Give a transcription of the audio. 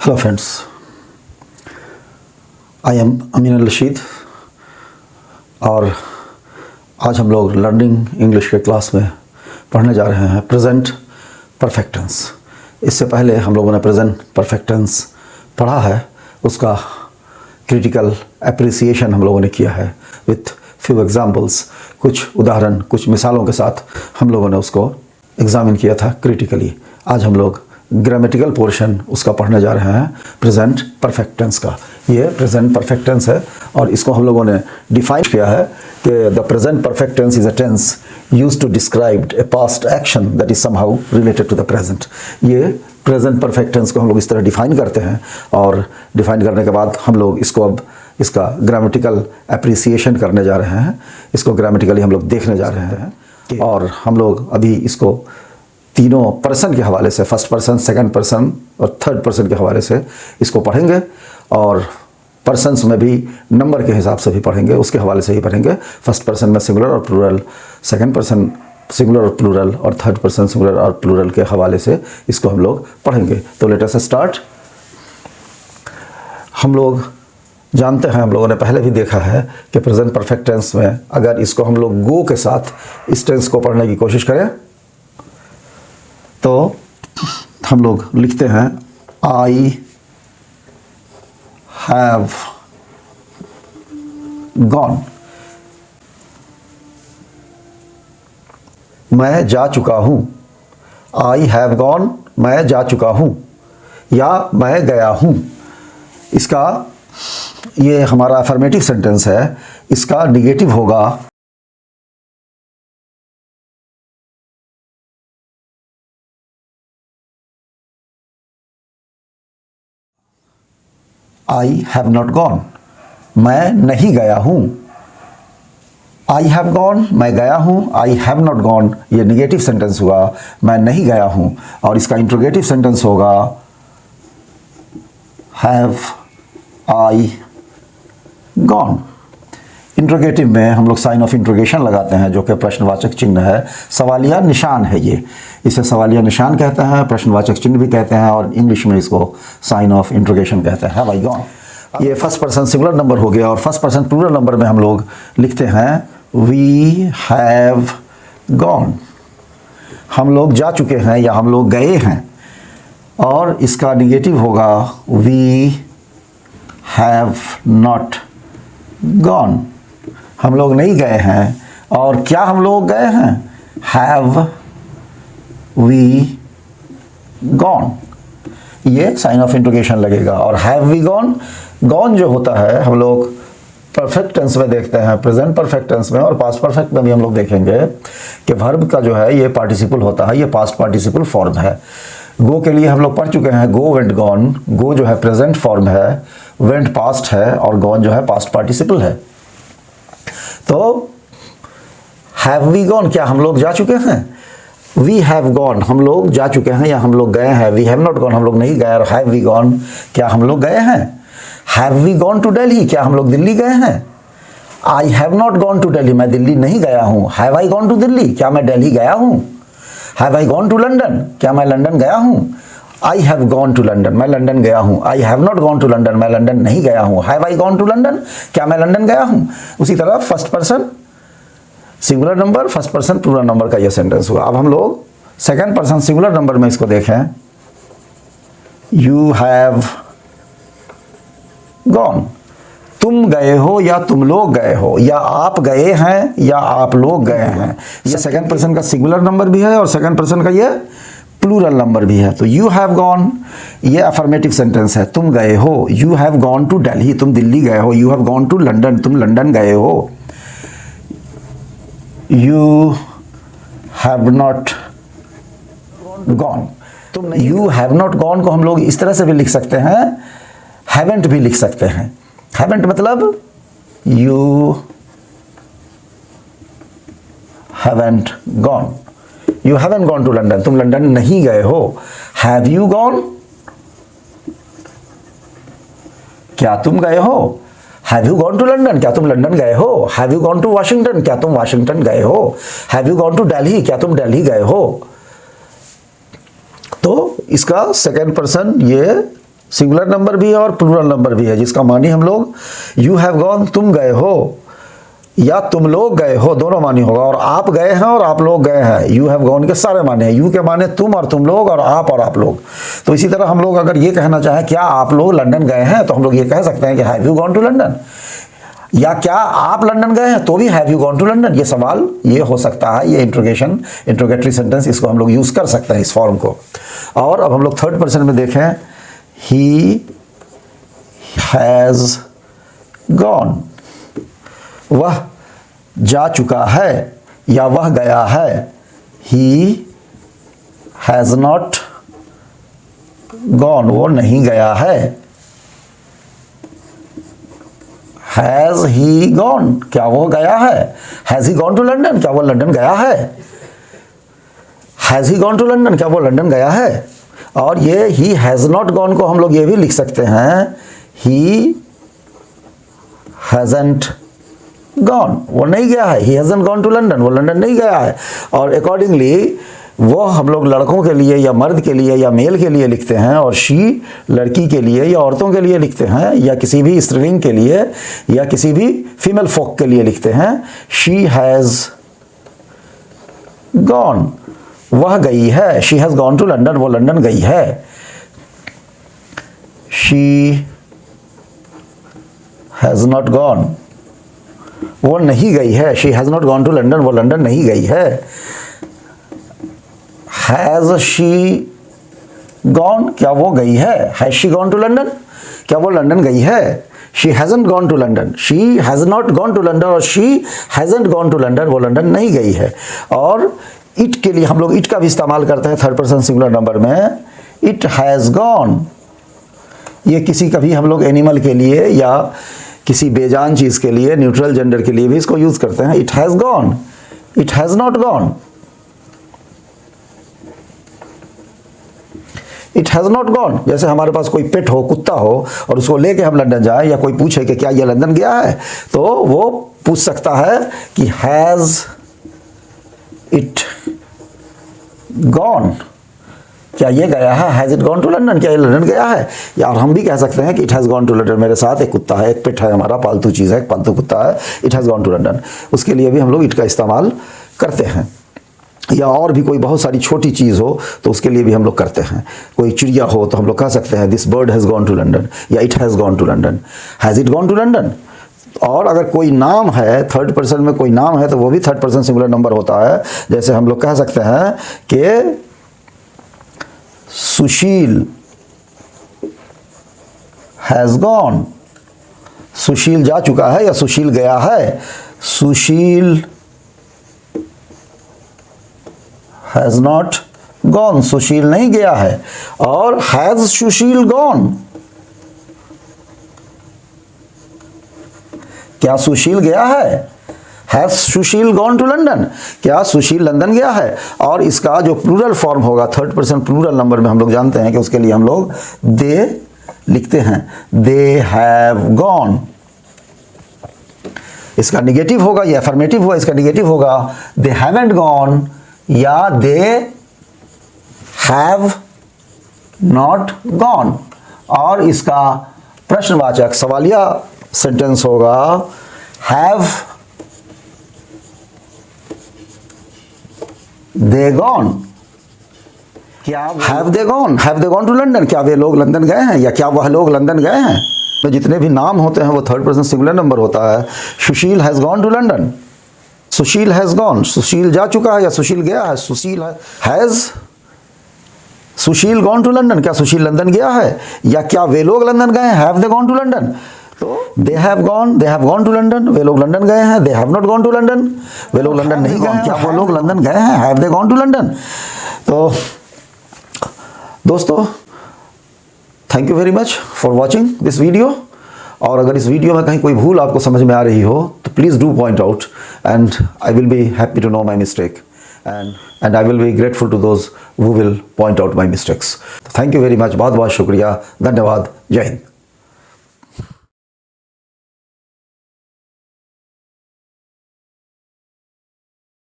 Hello friends, I am अमीन अल रशीद और आज हम लोग लर्निंग इंग्लिश के क्लास में पढ़ने जा रहे हैं प्रेजेंट परफेक्ट टेंस। इससे पहले हम लोगों ने प्रेजेंट परफेक्ट टेंस पढ़ा है, उसका क्रिटिकल एप्रिसिएशन हम लोगों ने किया है विथ फ्यू एग्जाम्पल्स, कुछ उदाहरण, कुछ मिसालों के साथ हम लोगों ने उसको एग्जामिन किया था क्रिटिकली। आज हम लोग ग्रामेटिकल पोर्शन उसका पढ़ने जा रहे हैं प्रेजेंट परफेक्ट टेंस का। ये प्रेजेंट परफेक्ट टेंस है और इसको हम लोगों ने डिफाइन किया है कि the present perfect tense is a tense used to describe a past action that is somehow related to the present. ये प्रेजेंट परफेक्ट टेंस को हम लोग इस तरह डिफाइन करते हैं और डिफाइन करने के बाद हम लोग इसको अब इसका ग्रामेटिकल एप्रिसिएशन करने जा रहे हैं, इसको ग्रामेटिकली हम लोग देखने जा रहे हैं। और हम लोग अभी इसको तीनों पर्सन के हवाले से, फर्स्ट पर्सन, सेकंड पर्सन और थर्ड पर्सन के हवाले से इसको पढ़ेंगे और पर्सन्स में भी नंबर के हिसाब से भी पढ़ेंगे, उसके हवाले से ही पढ़ेंगे। फर्स्ट पर्सन में सिंगुलर और प्लूरल, सेकंड पर्सन सिंगुलर और प्लूरल और थर्ड पर्सन सिंगुलर और प्लूरल के हवाले से इसको हम लोग पढ़ेंगे। तो लेट अस स्टार्ट। हम लोग जानते हैं, हम लोगों ने पहले भी देखा है कि प्रेजेंट परफेक्ट टेंस में अगर इसको हम लोग गो के साथ इस टेंस को पढ़ने की कोशिश करें तो हम लोग लिखते हैं आई हैव गॉन, मैं जा चुका हूं। आई हैव गॉन, मैं जा चुका हूं या मैं गया हूं। इसका ये हमारा अफर्मेटिव सेंटेंस है, इसका निगेटिव होगा आई हैव नॉट गॉन, मैं नहीं गया हूं। आई हैव गॉन, मैं गया हूं। आई हैव नॉट गॉन, ये निगेटिव सेंटेंस हुआ, मैं नहीं गया हूं। और इसका इंट्रोगेटिव सेंटेंस होगा हैव आई गॉन। इंट्रोगेटिव में हम लोग साइन ऑफ इंट्रोगेशन लगाते हैं जो कि प्रश्नवाचक चिन्ह है, सवालिया निशान है ये, इसे सवालिया निशान कहते हैं, प्रश्नवाचक चिन्ह भी कहते हैं और इंग्लिश में इसको साइन ऑफ इंट्रोगेशन कहते हैं। हैव आई गॉन, ये फर्स्ट पर्सन सिंगुलर नंबर हो गया। और फर्स्ट पर्सन प्लूरल नंबर में हम लोग लिखते हैं वी हैव गॉन, हम लोग जा चुके हैं या हम लोग गए हैं। और इसका निगेटिव होगा वी हैव नॉट गॉन, हम लोग नहीं गए हैं। और क्या हम लोग गए हैं, हैव वी गॉन, ये साइन ऑफ इंट्रोगेशन लगेगा। और हैव वी गॉन, गॉन जो होता है हम लोग परफेक्ट टेंस में देखते हैं, प्रेजेंट परफेक्ट टेंस में और पास्ट परफेक्ट में भी हम लोग देखेंगे कि वर्ब का जो है ये पार्टिसिपल होता है, ये पास्ट पार्टिसिपल फॉर्म है। गो के लिए हम लोग पढ़ चुके हैं गो वेंट गॉन। गो जो है प्रेजेंट फॉर्म है, वेंट पास्ट है और गॉन जो है पास्ट पार्टिसिपल है। तो हैव वी गॉन, क्या हम लोग जा चुके हैं। वी हैव गॉन, हम लोग जा चुके हैं या हम लोग गए हैं। वी हैव नॉट गॉन, हम लोग नहीं गए। और हैव वी गॉन, क्या हम लोग गए हैं। Have we gone to Delhi, क्या हम लोग दिल्ली गए हैं। I have not gone to Delhi, मैं दिल्ली नहीं गया हूं। Have I gone to Delhi, क्या मैं दिल्ली गया हूं। Have I gone to London, क्या मैं लंदन गया हूं। I have gone to London, मैं लंदन गया हूं। I have not gone to London, मैं लंदन नहीं गया हूं। Have I gone to London, क्या मैं लंदन गया हूं। उसी तरह first person singular number, first person plural number का यह सेंटेंस हुआ। अब हम लोग सेकंड पर्सन सिंगुलर नंबर में इसको देखें, यू हैव गॉन, तुम गए हो या तुम लोग गए हो, या आप गए हैं या आप लोग गए हैं। ये सेकंड पर्सन का सिंगुलर नंबर भी है और सेकंड पर्सन का ये प्लूरल नंबर भी है। तो यू हैव गॉन, ये अफर्मेटिव सेंटेंस है, तुम गए हो। You have gone to Delhi, तुम दिल्ली गए हो। You have gone to London, तुम लंदन गए हो। यू हैव नॉट गॉन, तुम यू हैव नॉट गॉन को हम लोग इस तरह से भी लिख सकते हैं, हैवेंट भी लिख सकते हैं। हैवेंट मतलब you haven't gone, you haven't gone to London, तुम लंदन नहीं गए हो। हैव यू गॉन, क्या तुम गए हो। Have you gone to London, क्या तुम लंदन गए हो। Have you gone to Washington, क्या तुम वाशिंगटन गए हो। Have you gone to Delhi, क्या तुम दिल्ली गए हो। तो इसका सेकेंड पर्सन ये सिंगुलर नंबर भी है और प्लूरल नंबर भी है, जिसका मानी हम लोग यू हैव गॉन तुम गए हो या तुम लोग गए हो, दोनों मानी होगा। और आप गए हैं और आप लोग गए हैं, यू हैव गॉन के सारे माने हैं। यू के माने तुम और तुम लोग, और आप लोग। तो इसी तरह हम लोग अगर ये कहना चाहें क्या आप लोग लंदन गए हैं, तो हम लोग ये कह सकते हैं कि have you gone to London, या क्या आप लंदन गए हैं, तो भी have you gone to London. ये सवाल ये हो सकता है, ये इंट्रोगेटरी सेंटेंस, इसको हम लोग यूज कर सकते हैं इस फॉर्म को। और अब हम लोग थर्ड पर्सन में देखें, ही हैज गॉन, वह जा चुका है या वह गया है। ही हैज नॉट गॉन, वो नहीं गया है। हैज ही गॉन, क्या वो गया है। Has he gone to London, क्या वो लंदन गया है। Has he gone to London, क्या वो लंदन गया है। और ये ही हैज नॉट गॉन को हम लोग ये भी लिख सकते हैं, ही हैजंट गॉन, वो नहीं गया है। He hasn't gone to London, वो लंदन नहीं गया है। और अकॉर्डिंगली वो हम लोग लड़कों के लिए या मर्द के लिए या मेल के लिए लिखते हैं, और शी लड़की के लिए या औरतों के लिए लिखते हैं, या किसी भी स्त्रीलिंग के लिए या किसी भी फीमेल फोक के लिए लिखते हैं। शी हैज गॉन, वह गई है। She has gone to London, वो लंदन गई है। शी हैज नॉट गॉन, वो नहीं गई है। She has not gone to London, वो लंदन नहीं गई है। हैज शी गॉन, क्या वो गई है। Has she gone to London, क्या वो लंदन गई है। She hasn't gone to London, she has not gone to London, और she hasn't gone to London, वो लंदन नहीं गई है। और इट के लिए हम लोग इट का भी इस्तेमाल करते हैं थर्ड पर्सन सिंगुलर नंबर में, इट हैज गॉन। ये किसी कभी हम लोग एनिमल के लिए या किसी बेजान चीज के लिए, न्यूट्रल जेंडर के लिए भी इसको यूज करते हैं। It has gone, it has not gone. It has not gone, जैसे हमारे पास कोई पेट हो, कुत्ता हो, और उसको लेके हम लंदन जाए, या कोई पूछे कि क्या ये लंदन गया है, तो वो पूछ सकता है कि हैज इट गॉन, क्या ये गया है। Has it gone to London, क्या ये लंदन गया है। या हम भी कह सकते हैं कि it has gone to London, मेरे साथ एक कुत्ता है, एक पेट है हमारा, पालतू चीज है, एक पालतू कुत्ता है, it has gone to London. उसके लिए भी हम लोग इट का इस्तेमाल करते हैं। या और भी कोई बहुत सारी छोटी चीज़ हो तो उसके लिए भी हम लोग करते हैं। कोई चिड़िया हो तो हम लोग कह सकते हैं this bird has gone to London, या it has gone to London. Has it gone to London. और अगर कोई नाम है, थर्ड पर्सन में कोई नाम है, तो वो भी थर्ड पर्सन सिंगुलर नंबर होता है। जैसे हम लोग कह सकते हैं कि सुशील हैज़ गॉन, सुशील जा चुका है या सुशील गया है। सुशील हैज नॉट गॉन, सुशील नहीं गया है। और हैज सुशील गॉन, क्या सुशील गया है। Has Sushil gone to London, क्या सुशील लंदन गया है। और इसका जो प्लूरल फॉर्म होगा थर्ड पर्सन प्लूरल नंबर में, हम लोग जानते हैं कि उसके लिए हम लोग दे लिखते हैं, दे हैव गॉन। इसका निगेटिव होगा या अफर्मेटिव होगा, इसका निगेटिव होगा, दे हैवंट गॉन या दे हैव नॉट गॉन। और इसका प्रश्नवाचक सवालिया सेंटेंस होगा, हैव दे गॉन, क्या have they gone to London, क्या वे लोग लंदन गए हैं, या क्या वह लोग लंदन गए हैं। तो जितने भी नाम होते हैं वो थर्ड पर्सन सिंगुलर नंबर होता है। Sushil has gone to London, Sushil has gone, Sushil जा चुका है या सुशील गया है। Sushil has Sushil gone to London, क्या सुशील लंदन गया है, या क्या वे लोग लंदन गए हैं। Have they gone to London, तो they have gone to London, वे लोग लंदन गए हैं। They have not gone to London, वे लोग लंदन नहीं गए हैं। क्या वो लोग लंदन गए हैं, have they gone to London. तो दोस्तों, thank you very much for watching this video. और अगर इस वीडियो में कहीं कोई भूल आपको समझ में आ रही हो तो please do point out, and I will be happy to know my mistake, and I will be grateful to those who will point out my mistakes. Thank you very much, बहुत बहुत शुक्रिया, धन्यवाद, जय हिंद।